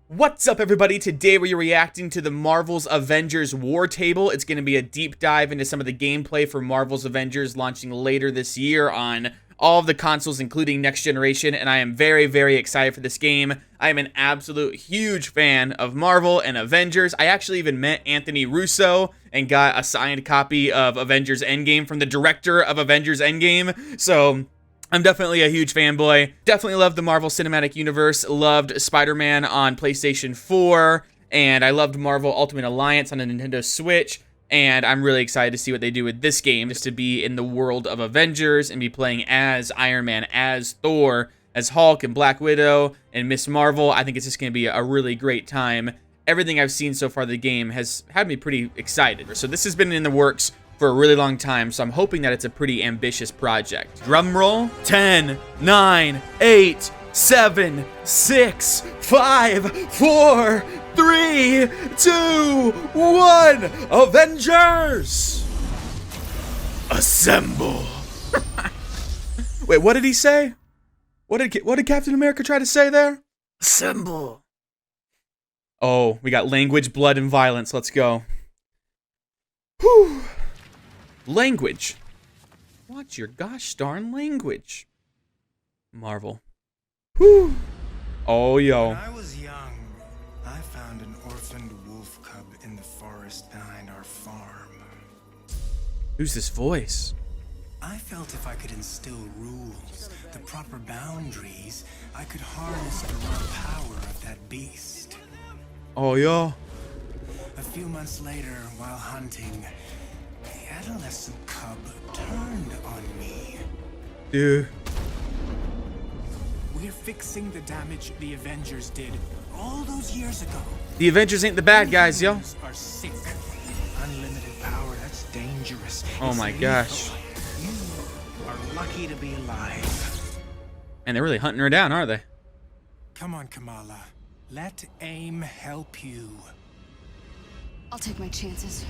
What's up, everybody? Today we're reacting to the Marvel's Avengers War Table. It's going to be a deep dive into some of the gameplay for Marvel's Avengers launching later this year on all of the consoles, including Next Generation, and I am very, very excited for this game. I am an absolute huge fan of Marvel and Avengers. I actually even met Anthony Russo and got a signed copy of Avengers Endgame from the director of Avengers Endgame, so I'm definitely a huge fanboy. Definitely love the Marvel Cinematic Universe. Loved Spider-Man on PlayStation 4. And I loved Marvel Ultimate Alliance on the Nintendo Switch. And I'm really excited to see what they do with this game. Just to be in the world of Avengers and be playing as Iron Man, as Thor, as Hulk and Black Widow and Miss Marvel. I think it's just going to be a really great time. Everything I've seen so far of the game has had me pretty excited. So this has been in the works for a really long time, so I'm hoping that it's a pretty ambitious project. Drum roll. 10, 9, 8, 7, 6, 5, 4, 3, 2, 1. Avengers! Assemble! Wait, what did he say? What did Captain America try to say there? Assemble. Oh, we got language, blood, and violence. Let's go. Whew. Language. Watch your gosh darn language. Marvel. Whew. Oh, yo. When I was young, I found an orphaned wolf cub in the forest behind our farm. Who's this voice? I felt if I could instill rules, the proper boundaries, I could harness the raw power of that beast. Oh, yo. A few months later, while hunting, the adolescent cub turned on me. Dude. We're fixing the damage the Avengers did all those years ago. The Avengers ain't the bad guys, yo. Are sick. Unlimited power, that's dangerous. Oh my gosh. You are lucky to be alive. And they're really hunting her down, are they? Come on, Kamala. Let AIM help you. I'll take my chances.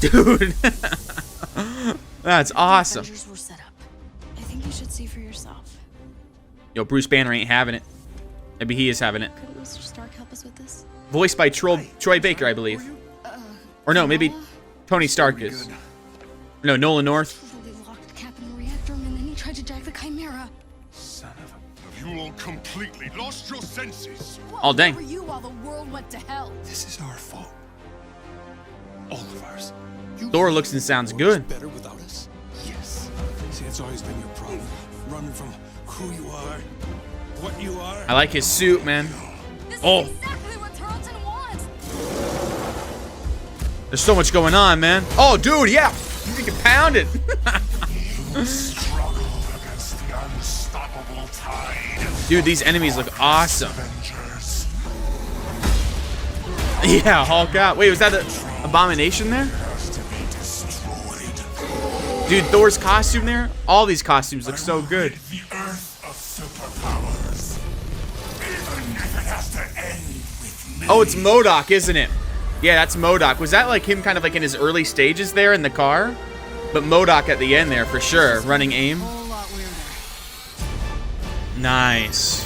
Dude. That's awesome. Avengers were set up. I think you should see for yourself. Yo, Bruce Banner ain't having it. Maybe he is having it. Couldn't Mr. Stark help us with this? Voiced by Troy Baker, I believe. Or no, maybe Tony Stark is. No, Nolan North. Totally locked Cap in the reactor room, and then he tried to jack the Chimera. Son of a... Have you all completely lost your senses? Oh, dang. Where were you while the world went to hell? This is our fault. All of ours. Thor looks and sounds good. Better without us? Yes. See, it's always been your problem. Running from who you are, what you are. I like his suit, man. This Oh. is exactly what Tarleton wants. There's so much going on, man. Oh, dude, yeah. You can pound it. You struggle against the unstoppable tide. Dude, these enemies look awesome. Avengers. Yeah, Hulk out. Wait, was that an abomination there? Has to be destroyed. Dude, Thor's costume there? All these costumes look so good. The earth of superpowers. Even if it has to end with me. Oh, it's MODOK, isn't it? Yeah, that's MODOK. Was that like him kind of like in his early stages there in the car? But MODOK at the end there for sure, running AIM. Whole lot weirder. Nice.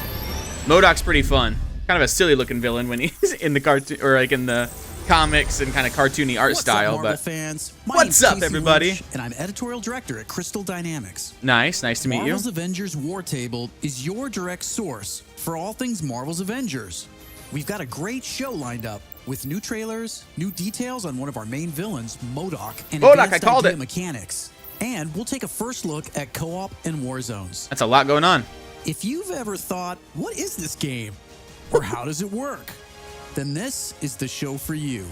MODOK's pretty fun. Kind of a silly looking villain when he's in the cartoon or like in the comics and kind of cartoony art style. Marvel But fans? What's up, Casey everybody? Lynch, and I'm editorial director at Crystal Dynamics. nice to meet you. Marvel's Avengers War Table is your direct source for all things Marvel's Avengers. We've got a great show lined up with new trailers, new details on one of our main villains, MODOK, and MODOK, advanced I called idea it. mechanics. And we'll take a first look at co-op and war zones. That's a lot going on. If you've ever thought, what is this game? Or how does it work? Then this is the show for you.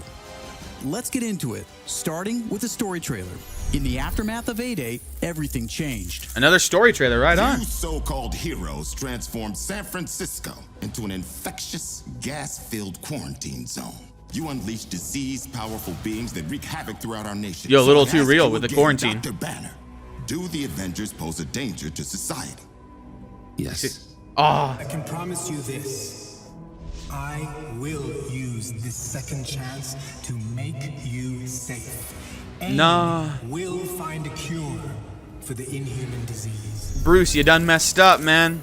Let's get into it, starting with a story trailer. In the aftermath of A-Day, everything changed. Another story trailer, right on. Two so-called heroes transformed San Francisco into an infectious, gas-filled quarantine zone. You unleash diseased, powerful beings that wreak havoc throughout our nation. Yo, a little So too ask real you with the again, quarantine. Dr. Banner, do the Avengers pose a danger to society? Yes. Oh, I can promise you this. I will use this second chance to make you safe. AIM Nah. will find a cure for the inhuman disease. Bruce, you done messed up, man.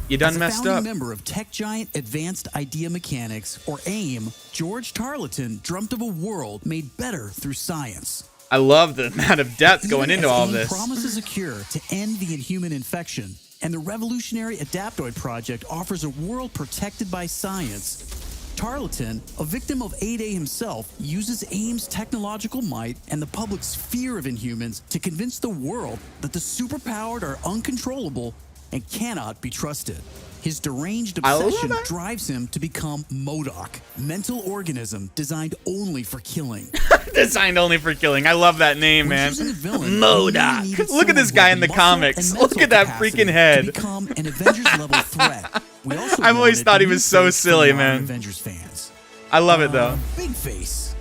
You done As a messed founding up. member of tech giant Advanced Idea Mechanics, or AIM, George Tarleton dreamt of a world made better through science. I love the amount of depth going Even into as all AIM this. promises a cure to end the inhuman infection, and the revolutionary Adaptoid Project offers a world protected by science, Tarleton, a victim of 8A himself, uses AIM's technological might and the public's fear of Inhumans to convince the world that the superpowered are uncontrollable and cannot be trusted. His deranged I love obsession it. drives him to become MODOK, mental organism designed only for killing. Designed only for killing. I love that name, When man. choosing a villain, he MODOK. needed Look at this someone guy with in the muscle comics. and Look mental at that capacity freaking head. to become an Avengers-level threat. We also I've always wanted thought he a new was so face for silly, modern man. Avengers fans. I love it though. Big face.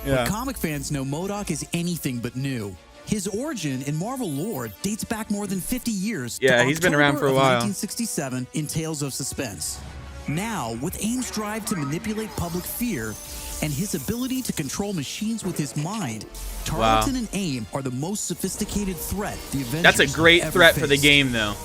Yeah. But comic fans know MODOK is anything but new. His origin in Marvel lore dates back more than 50 years. Yeah, to he's been around October for a of while. 1967 in Tales of Suspense. Now, with AIM's drive to manipulate public fear and his ability to control machines with his mind, Tarleton and AIM are the most sophisticated threat the Avengers That's a great ever threat for the faced. game though.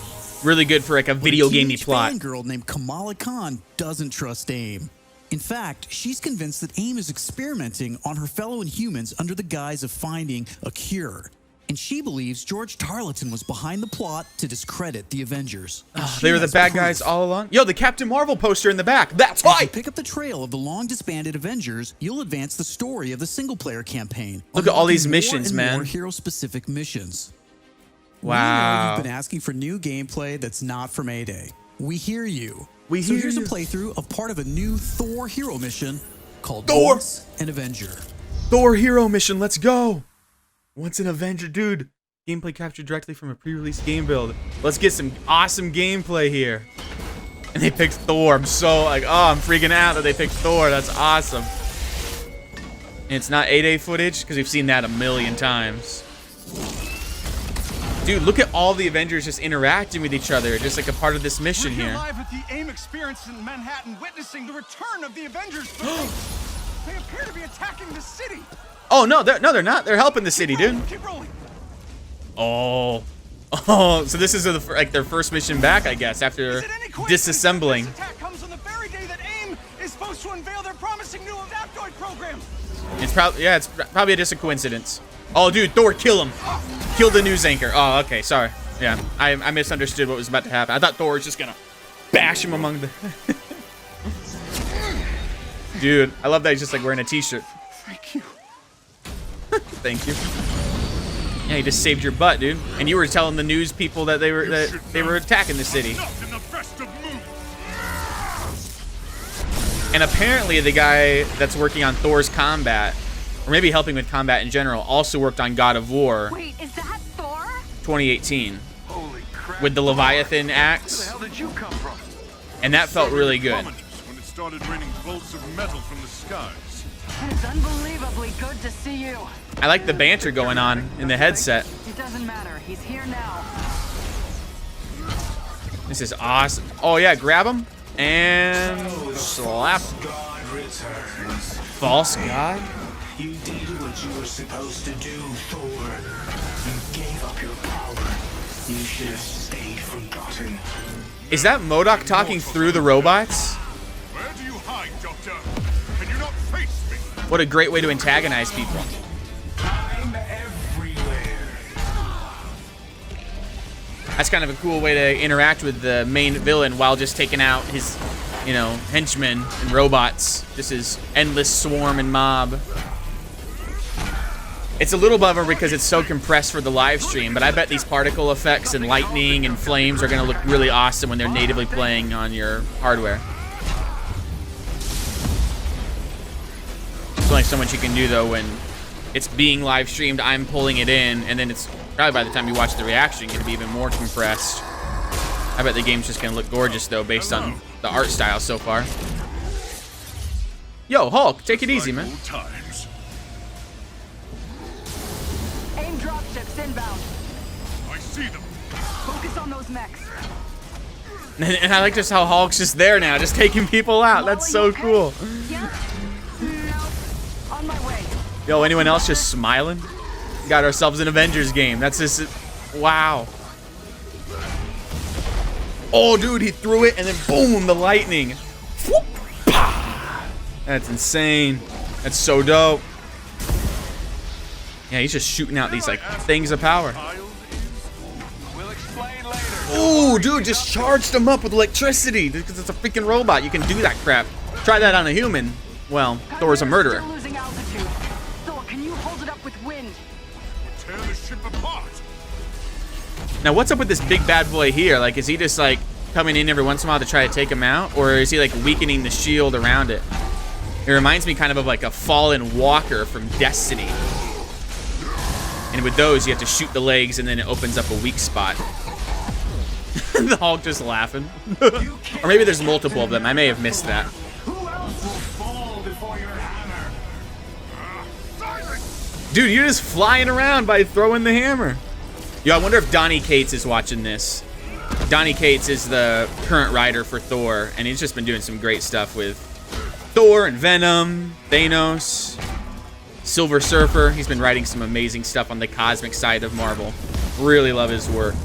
Really good for like a video But a gamey teenage plot. fangirl named Kamala Khan doesn't trust AIM. In fact, she's convinced that AIM is experimenting on her fellow Inhumans under the guise of finding a cure. And she believes George Tarleton was behind the plot to discredit the Avengers. They were the bad guys all along. Yo, the Captain Marvel poster in the back. That's As you why. pick up the trail of the long disbanded Avengers, you'll advance the story of the single player campaign. Look at all these unlocking more missions, and man. More hero specific missions. We know Wow. you've been asking for new gameplay that's not from A-Day. We hear you. We so hear here's you. a playthrough of part of a new Thor hero mission called Thor! Once an Avenger. Thor hero mission. Let's go. Once an Avenger, dude. Gameplay captured directly from a pre-release game build. Let's get some awesome gameplay here. And they picked Thor. I'm so like, oh, I'm freaking out that they picked Thor. That's awesome. And it's not 8A footage because we've seen that a million times. Dude, look at all the Avengers just interacting with each other, just like a part of this mission We're here here. live at the AIM experience in Manhattan, witnessing the return of the Avengers. But they appear to be attacking the city. Oh no, they're not. They're helping the city, dude. Keep rolling. Oh, so this is like their first mission back, I guess, after Is it any coincidence that disassembling. This attack comes on the very day that AIM is supposed to unveil their promising new Adaptoid program. It's probably just a coincidence. Oh, dude, Thor, kill him. Kill the news anchor. Oh, okay, sorry. Yeah, I misunderstood what was about to happen. I thought Thor was just gonna bash him among the... Dude, I love that he's just like wearing a t-shirt. Thank you. Thank you. Yeah, he just saved your butt, dude. And you were telling the news people that they were attacking the city. And apparently the guy that's working on Thor's combat, or maybe helping with combat in general, also worked on God of War Wait, is that Thor? 2018 Holy crap. with the Leviathan Where the axe, hell did you come from? and that felt really good. When it started raining bolts of metal from the skies. It's unbelievably good to see you. I like the banter going on in the headset. It doesn't matter. He's here now. This is awesome. Oh yeah, grab him and slap. God returns. False god? You did what you were supposed to do, Thor. You gave up your power. You should have stayed forgotten. Is that MODOK talking through the robots? Where do you hide, Doctor? Can you not face me? What a great way to antagonize people. I'm everywhere. That's kind of a cool way to interact with the main villain while just taking out his, you know, henchmen and robots. Just his endless swarm and mob. It's a little bummer because it's so compressed for the live stream, but I bet these particle effects and lightning and flames are going to look really awesome when they're natively playing on your hardware. There's only so much you can do though when it's being live streamed, I'm pulling it in, and then it's probably by the time you watch the reaction going to be even more compressed. I bet the game's just going to look gorgeous though based on the art style so far. Yo, Hulk, take it easy, man. Old times. AIM dropships inbound. I see them. Focus on those mechs. And I like just how Hulk's just there now, just taking people out. That's so cool. Yeah? No. On my way. Yo, anyone else just smiling? Got ourselves an Avengers game. That's just, wow. Oh, dude, he threw it, and then boom, the lightning. Whoop, pah. That's insane. That's so dope. Yeah, he's just shooting out these, like, things of power. We'll explain later. Ooh, dude, just charged him up with electricity because it's a freaking robot. You can do that crap. Try that on a human. Well, Thor's a murderer. Still losing altitude. Thor, can you hold it up with wind? Tear the ship apart. Now, what's up with this big bad boy here? Like, is he just, like, coming in every once in a while to try to take him out? Or is he, like, weakening the shield around it? It reminds me kind of like a fallen walker from Destiny. And with those, you have to shoot the legs, and then it opens up a weak spot. The Hulk just laughing. Or maybe there's multiple of them. I may have missed that. Dude, you're just flying around by throwing the hammer. Yo, I wonder if Donny Cates is watching this. Donny Cates is the current writer for Thor, and he's just been doing some great stuff with Thor and Venom, Thanos, Silver Surfer. He's been writing some amazing stuff on the cosmic side of Marvel. Really love his work.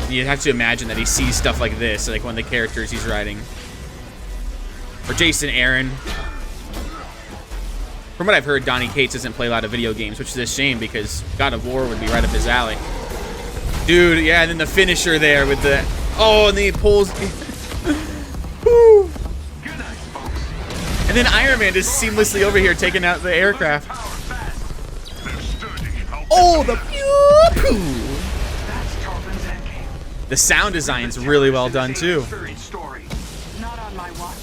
You have to imagine that he sees stuff like this, like one of the characters he's writing. Or Jason Aaron. From what I've heard, Donny Cates doesn't play a lot of video games, which is a shame because God of War would be right up his alley. Dude, yeah, and then the finisher there with the... Oh, and then he pulls... Woo. And then Iron Man is seamlessly over here taking out the aircraft. Oh, the pew-pew! The sound design's really well done, too. Not on my watch.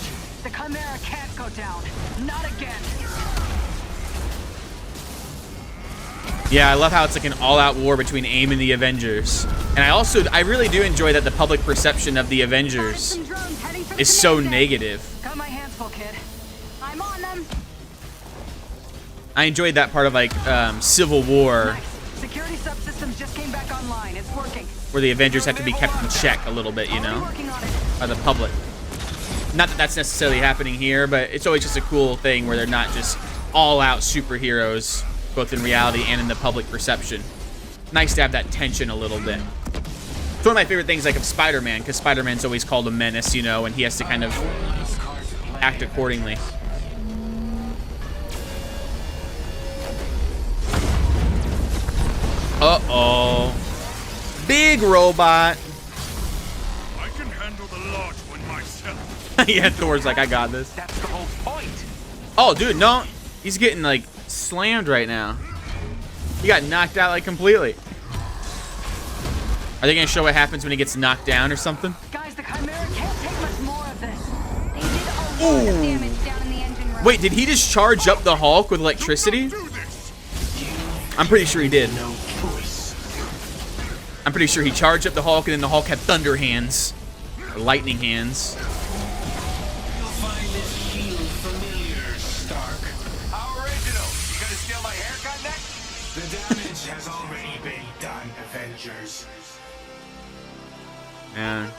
The Chimera can't go down. Not again. Yeah, I love how it's like an all-out war between AIM and the Avengers. And I really do enjoy that the public perception of the Avengers is so negative. Got my hands full, kid. I'm on them. I enjoyed that part of like Civil War, Nice. Security subsystems just came back online. It's working. where the Avengers have to be kept in check a little bit, you know, Working on it. by the public. Not that that's necessarily happening here, but it's always just a cool thing where they're not just all-out superheroes, both in reality and in the public perception. Nice to have that tension a little bit. It's one of my favorite things, like, of Spider-Man, because Spider-Man's always called a menace, you know, and he has to kind of act accordingly. Uh-oh. Big robot. I can handle the large one myself. Yeah, Thor's like, I got this. That's the whole point. Oh, dude, no. He's getting, like, slammed right now. He got knocked out, like, completely. Are they going to show what happens when he gets knocked down or something? Guys, the Chimera can't take much more of this. They did a lot of damage down in the engine room. Wait, did he just charge up the Hulk with electricity? I'm pretty sure he did. I'm pretty sure he charged up the Hulk, and then the Hulk had thunder hands. Or lightning hands. You'll find this shield familiar, Stark. How original. You gonna steal my haircut next? The damage has already been done, Avengers. Yeah.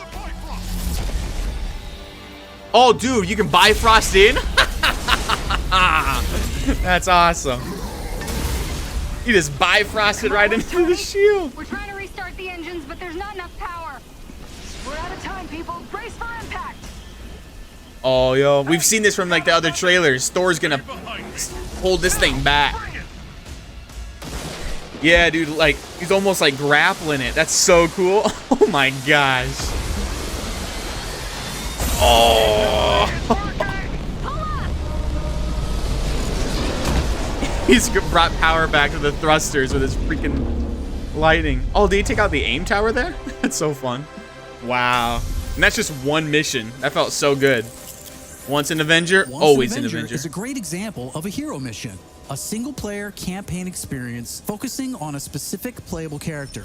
Oh, dude, you can Bifrost in? That's awesome. He just Bifrosted right into the shield. We're trying to restart the engines, but there's not enough power. We're out of time, people. Brace for impact. Oh, yo, we've seen this from like the other trailers. Thor's gonna hold this thing back. Yeah, dude, like he's almost like grappling it. That's so cool. Oh my gosh. Oh. He's brought power back to the thrusters with his freaking lightning. Oh, did he take out the aim tower there? That's so fun. Wow. And that's just one mission. That felt so good. Once an Avenger, always an Avenger. Is a great example of a hero mission. A single-player campaign experience focusing on a specific playable character.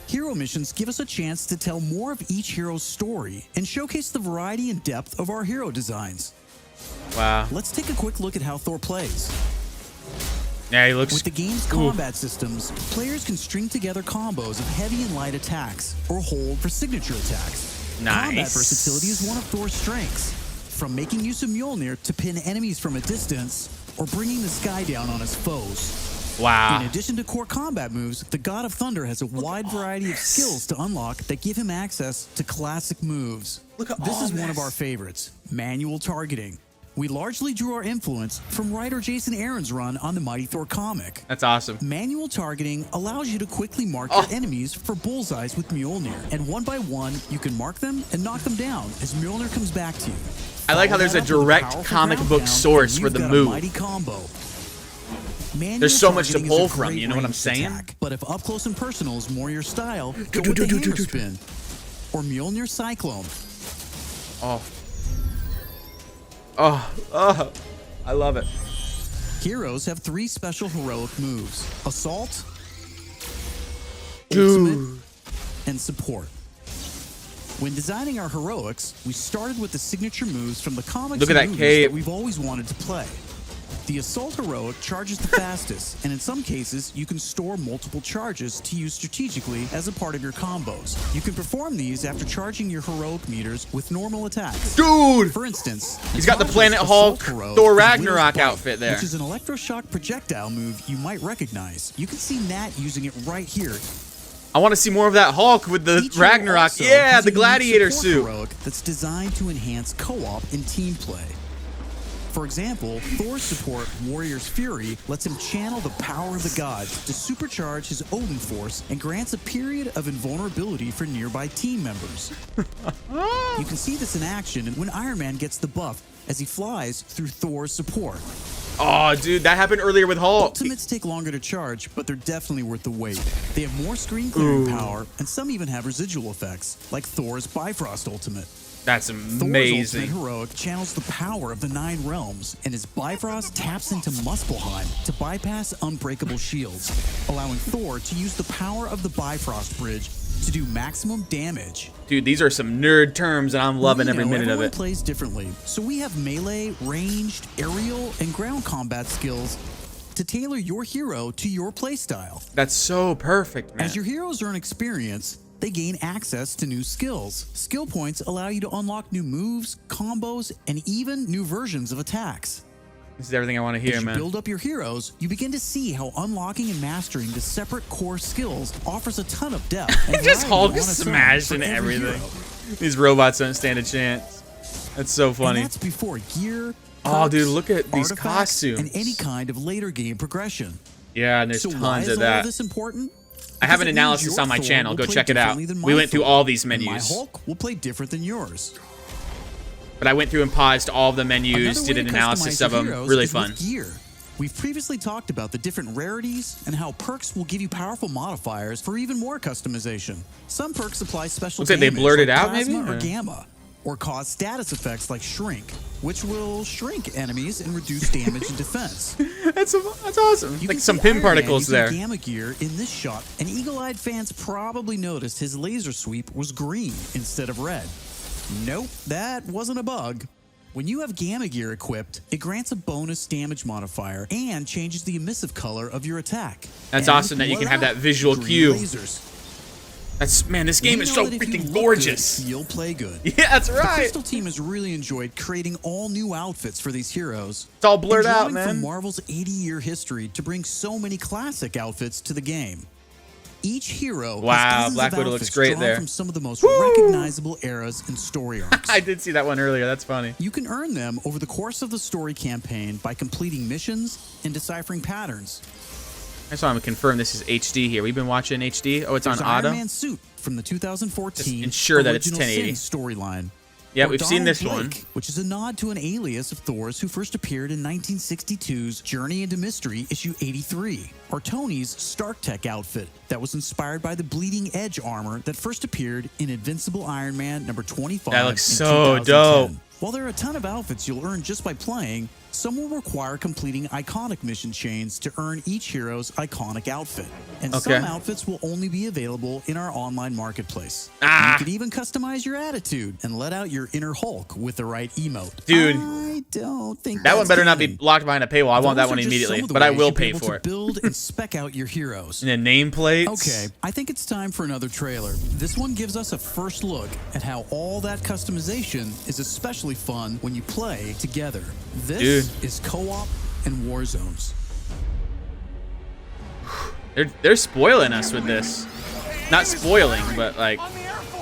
Hero missions give us a chance to tell more of each hero's story and showcase the variety and depth of our hero designs. Wow. Let's take a quick look at how Thor plays. Yeah, he looks... With the game's combat systems, players can string together combos of heavy and light attacks, or hold for signature attacks. Nice. Combat versatility is one of Thor's strengths, from making use of Mjolnir to pin enemies from a distance, or bringing the sky down on his foes. Wow. In addition to core combat moves, the God of Thunder has a wide variety of skills to unlock that give him access to classic moves. Look at This all is one of this. our favorites, manual targeting. We largely drew our influence from writer Jason Aaron's run on the Mighty Thor comic. That's awesome. Manual targeting allows you to quickly mark your enemies for bullseyes with Mjolnir, and one by one, you can mark them and knock them down as Mjolnir comes back to you. I like how there's a direct comic book source for the move. Mighty combo. There's so much to Manual pull targeting is a from, great you know what I'm ranged saying? attack, but if up close and personal is more your style, go with the hammer spin or Mjolnir Cyclone. I love it. Heroes have 3 special heroic moves: Assault, Dude. Ultimate, and Support. When designing our heroics, we started with the signature moves from the comics Look at and that movies cape. that we've always wanted to play. The Assault heroic charges the fastest, and in some cases, you can store multiple charges to use strategically as a part of your combos. You can perform these after charging your heroic meters with normal attacks. Dude! For instance, He's got the Marvel's Planet Assault Hulk, heroic Thor is Ragnarok Widow's Bite, outfit there. which is an electroshock projectile move you might recognize. You can see Nat using it right here. I want to see more of that Hulk with the Each hero Ragnarok. also Yeah, has the a unique gladiator support suit. heroic that's designed to enhance co-op and team play. For example, Thor's support, Warrior's Fury, lets him channel the power of the gods to supercharge his Odin force and grants a period of invulnerability for nearby team members. You can see this in action when Iron Man gets the buff as he flies through Thor's support. Oh, dude, that happened earlier with Hulk. Ultimates take longer to charge, but they're definitely worth the wait. They have more screen clearing power, and some even have residual effects, like Thor's Bifrost Ultimate. That's Thor's amazing. ultimate heroic channels the power of the 9 realms, and his Bifrost taps into Muspelheim to bypass unbreakable shields, allowing Thor to use the power of the Bifrost Bridge to do maximum damage. Dude, these are some nerd terms, and I'm loving We every know minute of everyone it. plays differently, so we have melee, ranged, aerial, and ground combat skills to tailor your hero to your playstyle. That's so perfect, man. As your heroes earn experience, they gain access to new skills. Skill points allow you to unlock new moves, combos, and even new versions of attacks. This is everything I want to hear, As you man. build up your heroes, you begin to see how unlocking and mastering the separate core skills offers a ton of depth. And Just variety Hulk on its own smashing for every everything. hero. These robots don't stand a chance. That's so funny. And that's before gear, Oh, dude, perks, look at these artifacts, costumes. and any kind of later game progression. Yeah, and there's So why tons is of all that. this important? I have Because an it means analysis your on my Thor channel. will Go play check it out. differently than We my went through Thor, all these and my menus. Hulk will play different than yours. But I went through and paused all of the menus, Another did way an to analysis customize of your them. heroes Really is with fun. gear. We've previously talked about the different rarities and how perks will give you powerful modifiers for even more customization. Some perks apply special Looks like they damage blurred it like out, plasma maybe? or Or- gamma, or cause status effects like shrink, which will shrink enemies and reduce damage and defense. That's awesome. You Like can some see pin Iron Man particles using there. Gamma gear in this shot, and eagle-eyed fans probably noticed his laser sweep was green instead of red. Nope, that wasn't a bug. When you have Gamma gear equipped, it grants a bonus damage modifier and changes the emissive color of your attack. That's And awesome that you can have voila, that visual green cue. lasers. Man, this game We is know so that if you freaking look gorgeous. good, you'll play good. Yeah, that's The right. Crystal team has really enjoyed creating all new outfits for these heroes. It's all blurred and out, drawing man. from Marvel's 80-year history to bring so many classic outfits to the game. Each hero Wow, has dozens Black of Widow looks outfits great drawn there. from some of the most recognizable eras and story arcs. I did see that one earlier. That's funny. You can earn them over the course of the story campaign by completing missions and deciphering patterns. I just want to confirm this is HD here. We've been watching HD. Oh, it's on There's Iron auto. Man suit from the 2014 Just ensure that it's original 1080. Sin storyline. Yeah, Or we've seen Donald this one. Blake, which is a nod to an alias of Thor's who first appeared in 1962's Journey into Mystery, issue 83. Or Tony's Stark Tech outfit that was inspired by the Bleeding Edge armor that first appeared in Invincible Iron Man number 25. That looks in so 2010. dope. While there are a ton of outfits you'll earn just by playing, some will require completing iconic mission chains to earn each hero's iconic outfit. And Okay. some outfits will only be available in our online marketplace. Ah. You can even customize your attitude and let out your inner Hulk with the right emote. Dude. I don't think That one that's better not be canon. locked behind a paywall. I want Those that one are just immediately, some of the but I ways will you'll be pay able for to it. build and spec out your heroes. And the nameplates. Okay, I think it's time for another trailer. This one gives us a first look at how all that customization is especially fun when you play together. This Dude. is co-op and war zones. They're spoiling us with this. Not spoiling, but like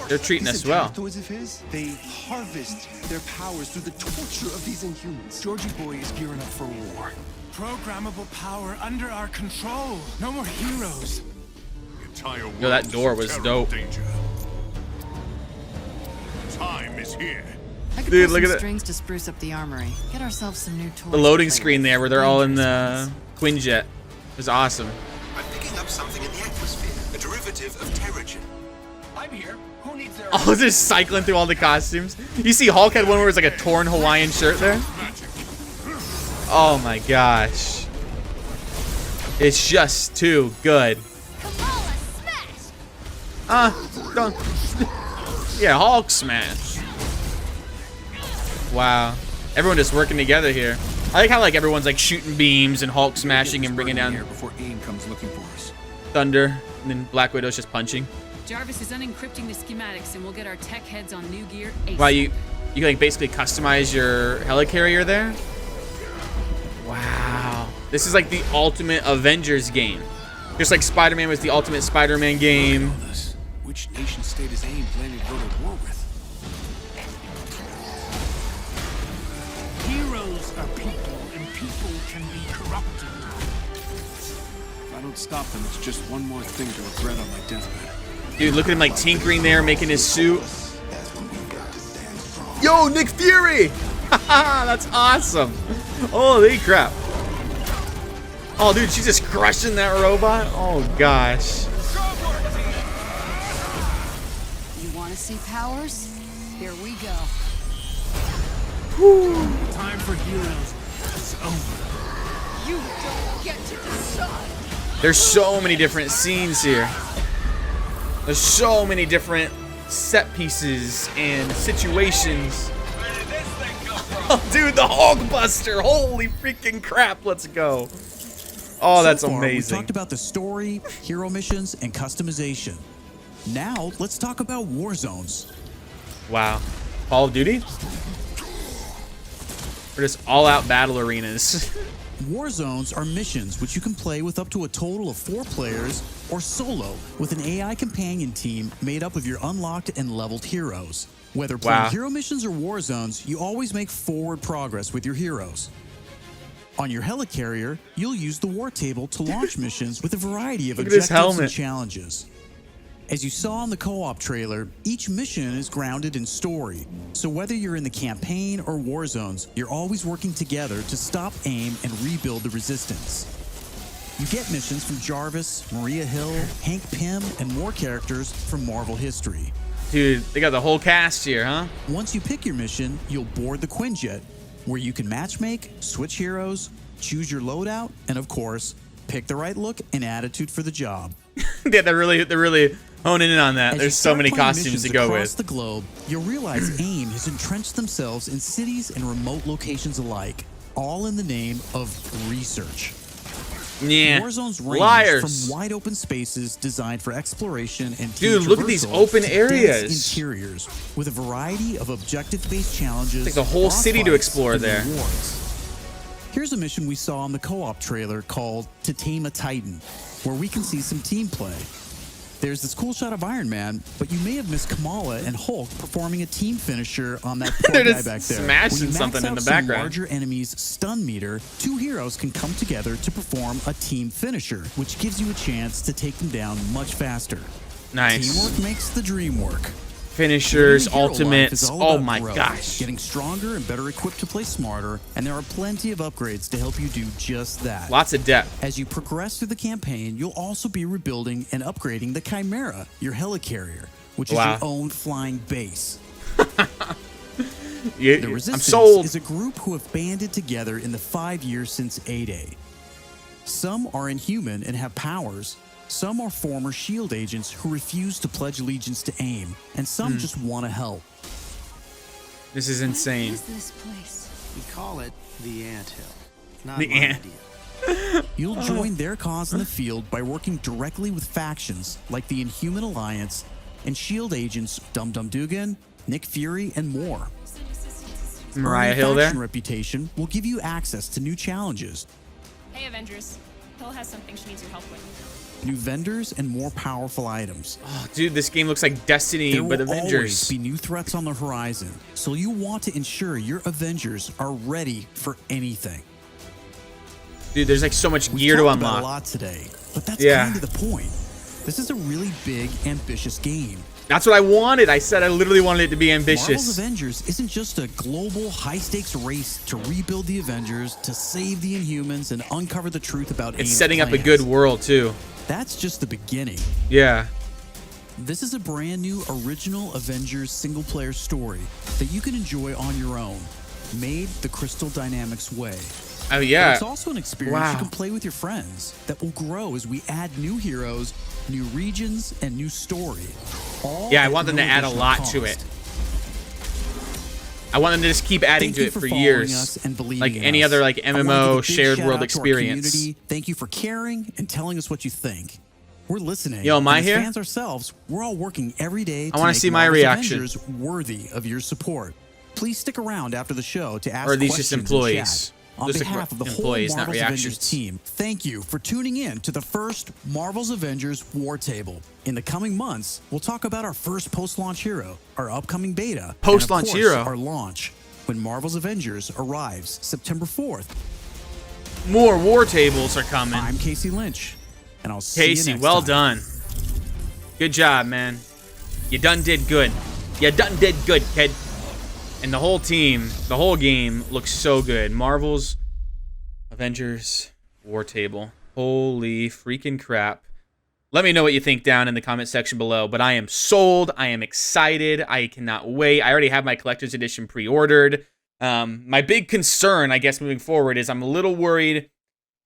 they're treating us well. Those of his, they harvest their powers through the torture of these Inhumans. Georgie Boy is gearing up for war. Programmable power under our control. No more heroes. The entire world Yo, that door is in was terrible dope. danger. Time is here. I could Dude, pull look some at that. strings to spruce up the armory. Get ourselves some new toys. The to loading play screen with. there where they're all in Dangerous the ones. Quinjet. It was awesome. I'm picking up something in the atmosphere, a derivative of Terrigen. I'm here. Who needs their Oh, just cycling through all the costumes. You see Hulk had one where it's like a torn Hawaiian shirt there. Oh my gosh. It's just too good. Kamala, smash! Don't. Yeah, Hulk smash. Wow. Everyone just working together here. I like how like everyone's like shooting beams and Hulk smashing and bringing down before AIM comes looking for us. thunder, and then Black Widow's just punching. Jarvis is unencrypting the schematics, and we'll get our tech heads on new gear ASAP. Wow, you can like basically customize your helicarrier there. Wow, this is like the ultimate Avengers game. Just like Spider-Man was the ultimate Spider-Man game. Which nation state is AIM planning to go to war with? Heroes are people, and people can be corrupted. If I don't stop them, it's just one more thing to regret on my deathbed. Dude, look at him like tinkering there, making his suit. Yo, Nick Fury! That's awesome. Holy crap. Oh, dude, she's just crushing that robot. Oh, gosh. You want to see powers? Here we go. Time for heroes is over. You don't get to decide. There's so many different scenes here. There's so many different set pieces and situations. Oh, dude, the Hulk Buster. Holy freaking crap. Let's go. Oh, that's So far, amazing. We talked about the story, hero missions, and customization. Now, let's talk about war zones. Wow. Call of Duty? We're just all-out battle arenas. War zones are missions which you can play with up to a total of 4 players or solo with an AI companion team made up of your unlocked and leveled heroes. Whether playing Wow. hero missions or war zones, you always make forward progress with your heroes. On your helicarrier, you'll use the war table to launch missions with a variety of Look at this objectives and helmet. challenges. As you saw in the co-op trailer, each mission is grounded in story. So whether you're in the campaign or war zones, you're always working together to stop AIM and rebuild the resistance. You get missions from Jarvis, Maria Hill, Hank Pym, and more characters from Marvel history. Dude, they got the whole cast here, huh? Once you pick your mission, you'll board the Quinjet, where you can matchmake, switch heroes, choose your loadout, and of course, pick the right look and attitude for the job. Yeah, they're really honing in on that. As There's you so start many playing costumes missions to go across with. the globe, you'll realize AIM has entrenched themselves in cities and remote locations alike, all in the name of research. Yeah. War zones range Liars. from wide open spaces designed for exploration and Dude, team look at these traversal open to dense areas. interiors with a variety of objective-based challenges. It's like the whole boss city to fights, explore and there. rewards. Here's a mission we saw in the co-op trailer called To Tame a Titan, where we can see some team play. There's this cool shot of Iron Man, but you may have missed Kamala and Hulk performing a team finisher on that poor They're guy just back there. smashing When you max something in out the some background. larger enemies' stun meter, 2 heroes can come together to perform a team finisher, which gives you a chance to take them down much faster. Nice. Teamwork makes the dream work. Finishers, Living a hero life ultimates. is all Oh about my growth, gosh. Getting stronger and better equipped to play smarter, and there are plenty of upgrades to help you do just that. Lots of depth. As you progress through the campaign, you'll also be rebuilding and upgrading the Chimera, your helicarrier, which is Wow. your own flying base. Yeah, The I'm Resistance sold. is a group who have banded together in the 5 years since A-Day. Some are inhuman and have powers. Some are former S.H.I.E.L.D. agents who refuse to pledge allegiance to AIM, and some just want to help. This is insane. What is this place? We call it the anthill. Not The my ant. idea. You'll join their cause in the field by working directly with factions like the Inhuman Alliance and S.H.I.E.L.D. agents Dum Dum Dugan, Nick Fury, and more. Mariah Earning Hill there. faction reputation will give you access to new challenges. Hey, Avengers. Raquel has something she needs your help with. New vendors and more powerful items. Oh, dude, this game looks like Destiny, There but will Avengers. always be new threats on the horizon, so you want to ensure your Avengers are ready for anything. Dude, there's like so much We've gear to talked about unlock. a lot today, but that's Yeah. kind of the point. This is a really big, ambitious game. That's what I wanted. I said I literally wanted it to be Marvel's ambitious. Avengers isn't just a global, high-stakes race to rebuild the Avengers, to save the Inhumans, and uncover the truth about It's AIM's setting up a plans. good world, too. That's just the beginning. Yeah. This is a brand new original Avengers single-player story that you can enjoy on your own, made the Crystal Dynamics way. Oh, yeah. But it's also an experience Wow. you can play with your friends that will grow as we add new heroes, new regions, and new story. All Yeah, I at want them to no add a additional lot cost. to it. I want them to just keep adding Thank to you it for following years. us and believing Like in any us. other like I wanna give a MMO big shared shout world out to our experience. community. Thank you for caring and telling us what you think. We're listening. Yo, am I and as here? fans ourselves, we're all working every day to I wanna make see my Marvel's reaction. Avengers worthy of your support. Please stick around after the show to ask Or are these questions just in employees? chat. On Those are behalf of the employees, whole not Marvel's Avengers reactions. team, thank you for tuning in to the first Marvel's Avengers War Table. In the coming months, we'll talk about our first post-launch hero, our upcoming beta, Post-launch and of course, hero? our launch, when Marvel's Avengers arrives September 4th. More war tables are coming. I'm Casey Lynch, and I'll see you Casey, next well time. done. Good job, man. You done did good. You done did good, kid. And the whole team, the whole game looks so good. Marvel's Avengers War Table. Holy freaking crap. Let me know what you think down in the comment section below. But I am sold. I am excited. I cannot wait. I already have my collector's edition pre-ordered. My big concern, I guess, moving forward is I'm a little worried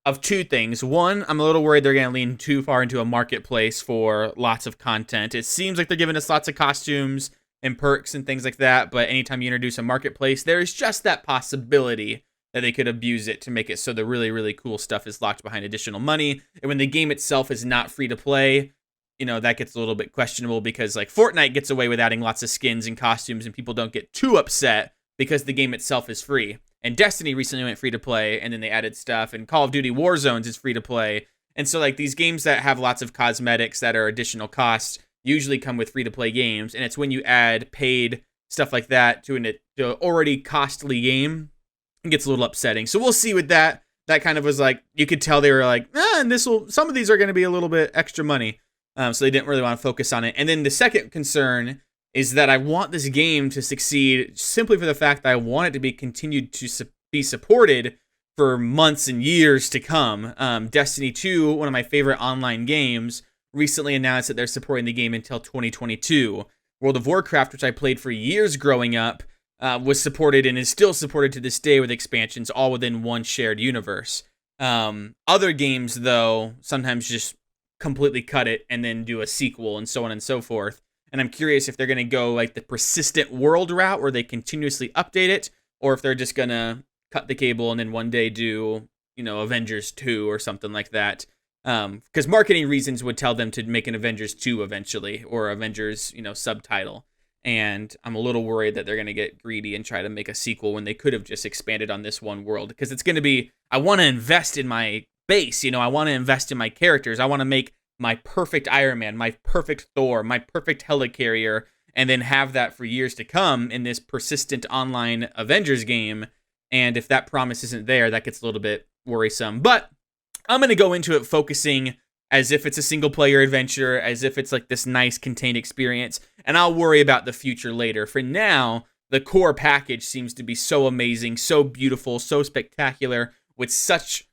of two things. One, I'm a little worried they're going to lean too far into a marketplace for lots of content. It seems like they're giving us lots of costumes and perks and things like that, but anytime you introduce a marketplace, there's just that possibility that they could abuse it to make it so the really, really cool stuff is locked behind additional money. And when the game itself is not free to play, you know, that gets a little bit questionable because like Fortnite gets away with adding lots of skins and costumes and people don't get too upset because the game itself is free. And Destiny recently went free to play and then they added stuff, and Call of Duty Warzones is free to play. And so like these games that have lots of cosmetics that are additional costs usually come with free to play games, and it's when you add paid stuff like that to an already costly game, it gets a little upsetting. So we'll see with that. That kind of was like, you could tell they were like, and some of these are going to be a little bit extra money. So they didn't really want to focus on it. And then the second concern is that I want this game to succeed simply for the fact that I want it to be continued to be supported for months and years to come. Destiny 2, one of my favorite online games, recently announced that they're supporting the game until 2022. World of Warcraft, which I played for years growing up, was supported and is still supported to this day with expansions all within one shared universe. Other games, though, sometimes just completely cut it and then do a sequel and so on and so forth. And I'm curious if they're going to go like the persistent world route where they continuously update it, or if they're just going to cut the cable and then one day do, you know, Avengers 2 or something like that. Because marketing reasons would tell them to make an Avengers 2 eventually, or Avengers, you know, subtitle. And I'm a little worried that they're going to get greedy and try to make a sequel when they could have just expanded on this one world. Because it's going to be, I want to invest in my base, you know, I want to invest in my characters. I want to make my perfect Iron Man, my perfect Thor, my perfect helicarrier, and then have that for years to come in this persistent online Avengers game. And if that promise isn't there, that gets a little bit worrisome. But I'm going to go into it focusing as if it's a single player adventure, as if it's like this nice contained experience, and I'll worry about the future later. For now, the core package seems to be so amazing, so beautiful, so spectacular, with such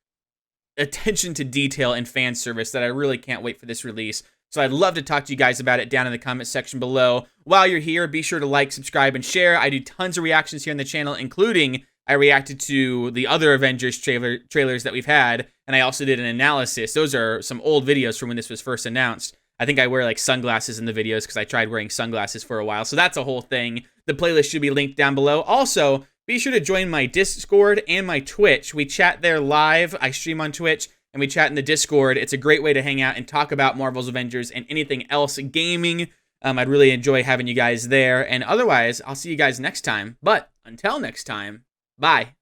attention to detail and fan service that I really can't wait for this release. So I'd love to talk to you guys about it down in the comment section below. While you're here, be sure to like, subscribe, and share. I do tons of reactions here on the channel, including I reacted to the other Avengers trailers that we've had, and I also did an analysis. Those are some old videos from when this was first announced. I think I wear like sunglasses in the videos because I tried wearing sunglasses for a while, so that's a whole thing. The playlist should be linked down below. Also, be sure to join my Discord and my Twitch. We chat there live. I stream on Twitch, and we chat in the Discord. It's a great way to hang out and talk about Marvel's Avengers and anything else gaming. I'd really enjoy having you guys there, and otherwise, I'll see you guys next time. But until next time, bye.